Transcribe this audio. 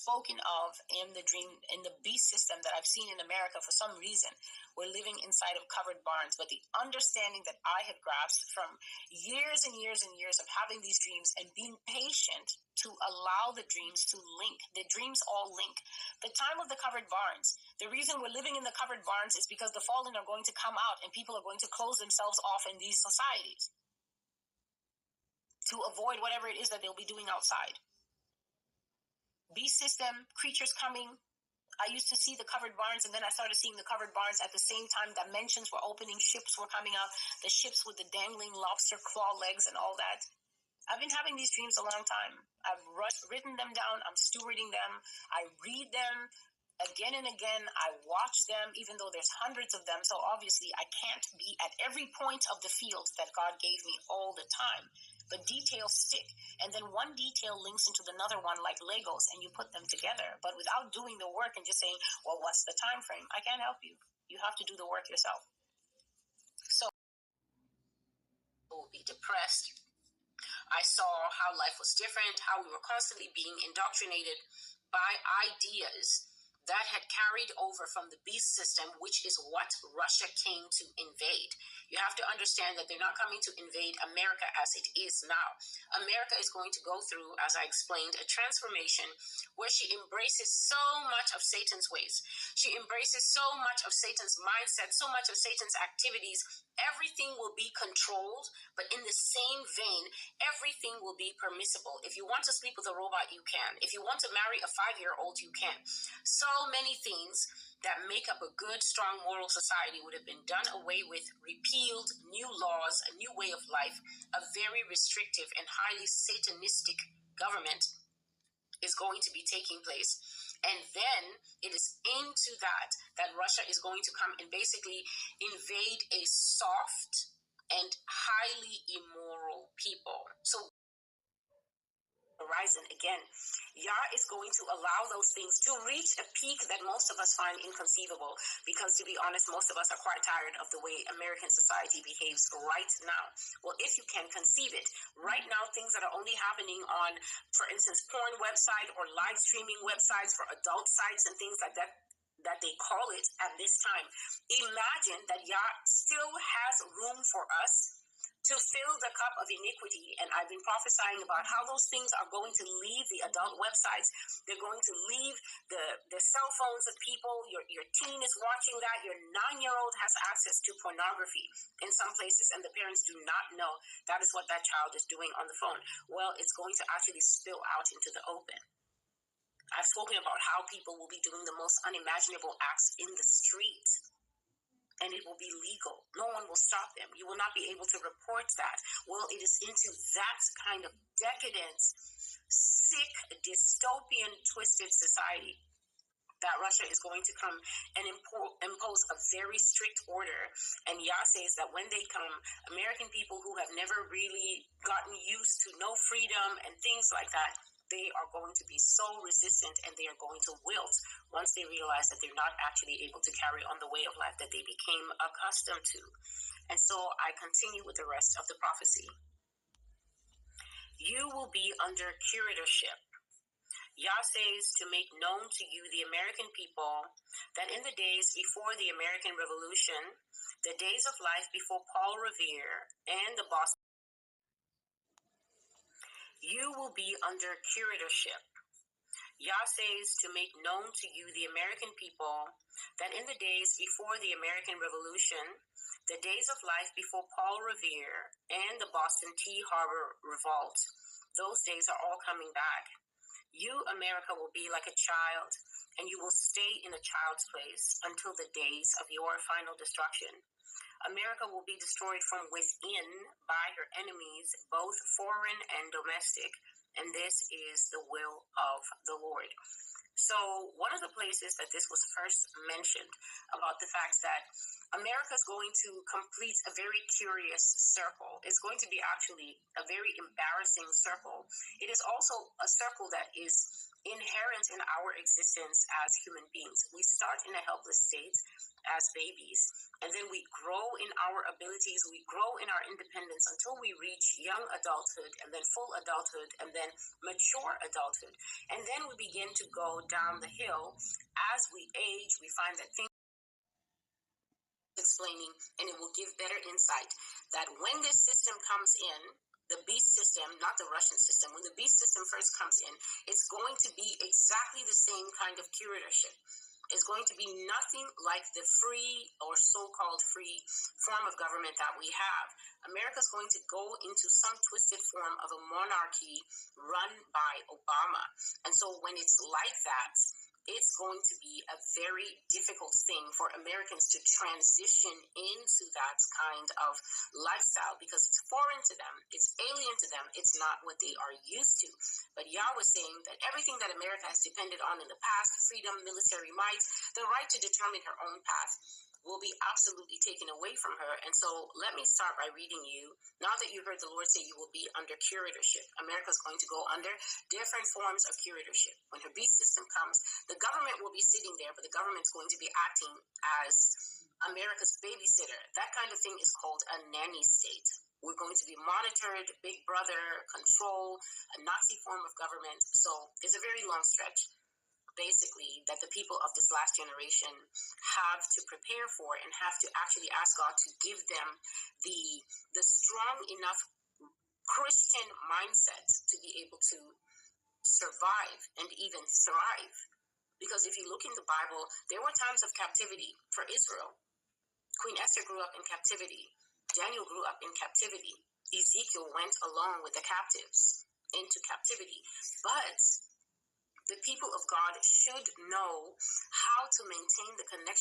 spoken of in the dream, in the beast system that I've seen in America. For some reason, we're living inside of covered barns. But the understanding that I had grasped from years and years and years of having these dreams and being patient to allow the dreams to link. The dreams all link. The time of the covered barns, the reason we're living in the covered barns is because the fallen are going to come out and people are going to close themselves off in these societies to avoid whatever it is that they'll be doing outside. Beast system, creatures coming. I used to see the covered barns, and then I started seeing the covered barns at the same time. Dimensions were opening, ships were coming out, the ships with the dangling lobster claw legs and all that. I've been having these dreams a long time. I've written them down. I'm stewarding them. I read them again and again. I watch them, even though there's hundreds of them. So obviously I can't be at every point of the field that God gave me all the time. But details stick. And then one detail links into another one like Legos, and you put them together. But without doing the work and just saying, well, what's the time frame? I can't help you. You have to do the work yourself. So I will be depressed. I saw how life was different, how we were constantly being indoctrinated by ideas that had carried over from the beast system, which is what Russia came to invade. You have to understand that they're not coming to invade America as it is now. America is going to go through, as I explained, a transformation where she embraces so much of Satan's ways. She embraces so much of Satan's mindset, so much of Satan's activities. Everything will be controlled, but in the same vein, everything will be permissible. If you want to sleep with a robot, you can. If you want to marry a 5-year-old, you can. So many things that make up a good, strong, moral society would have been done away with, repealed, new laws, a new way of life. A very restrictive and highly satanistic government is going to be taking place. And then it is into that Russia is going to come and basically invade a soft and highly immoral people. So horizon again, Yah is going to allow those things to reach a peak that most of us find inconceivable, because to be honest, most of us are quite tired of the way American society behaves right now. Well, if you can conceive it, right now things that are only happening on, for instance, porn website or live streaming websites for adult sites and things like that they call it at this time. Imagine that Yah still has room for us to fill the cup of iniquity. And I've been prophesying about how those things are going to leave the adult websites. They're going to leave the cell phones of people. Your teen is watching that. Your 9-year-old has access to pornography in some places, and the parents do not know that is what that child is doing on the phone. Well, it's going to actually spill out into the open. I've spoken about how people will be doing the most unimaginable acts in the street, and it will be legal. No one will stop them. You will not be able to report that. Well, it is into that kind of decadent, sick, dystopian, twisted society that Russia is going to come and impose a very strict order. And Yah says that when they come, American people who have never really gotten used to no freedom and things like that, they are going to be so resistant, and they are going to wilt once they realize that they're not actually able to carry on the way of life that they became accustomed to. And so I continue with the rest of the prophecy. You will be under curatorship. Yah says to make known to you, the American people, that in the days before the American Revolution, the days of life before Paul Revere and the Boston, you will be under curatorship. Yah says to make known to you, the American people, that in the days before the American Revolution, the days of life before Paul Revere and the Boston Tea Harbor Revolt, those days are all coming back. You, America, will be like a child, and you will stay in a child's place until the days of your final destruction. America will be destroyed from within by her enemies, both foreign and domestic, and this is the will of the Lord. So one of the places that this was first mentioned about the fact that America is going to complete a very curious circle. It's going to be actually a very embarrassing circle. It is also a circle that is inherent in our existence as human beings. We start in a helpless state as babies, and then we grow in our abilities, we grow in our independence until we reach young adulthood, and then full adulthood, and then mature adulthood. And then we begin to go down the hill. As we age, we find that things explaining, and it will give better insight that when this system comes in, the beast system, not the Russian system, when the beast system first comes in, it's going to be exactly the same kind of curatorship. It's going to be nothing like the free or so-called free form of government that we have. America is going to go into some twisted form of a monarchy run by Obama. And so when it's like that, it's going to be a very difficult thing for Americans to transition into that kind of lifestyle because it's foreign to them, it's alien to them, it's not what they are used to. But Yah was saying that everything that America has depended on in the past, freedom, military might, the right to determine her own path, will be absolutely taken away from her. And so let me start by reading you. Now that you heard the Lord say you will be under curatorship, America is going to go under different forms of curatorship. When her beast system comes, the government will be sitting there, but the government's going to be acting as America's babysitter. That kind of thing is called a nanny state. We're going to be monitored, big brother, control, a Nazi form of government. So it's a very long stretch, basically, that the people of this last generation have to prepare for and have to actually ask God to give them the strong enough Christian mindset to be able to survive and even thrive. Because if you look in the Bible, there were times of captivity for Israel. Queen Esther grew up in captivity. Daniel grew up in captivity. Ezekiel went along with the captives into captivity. But the people of God should know how to maintain the connection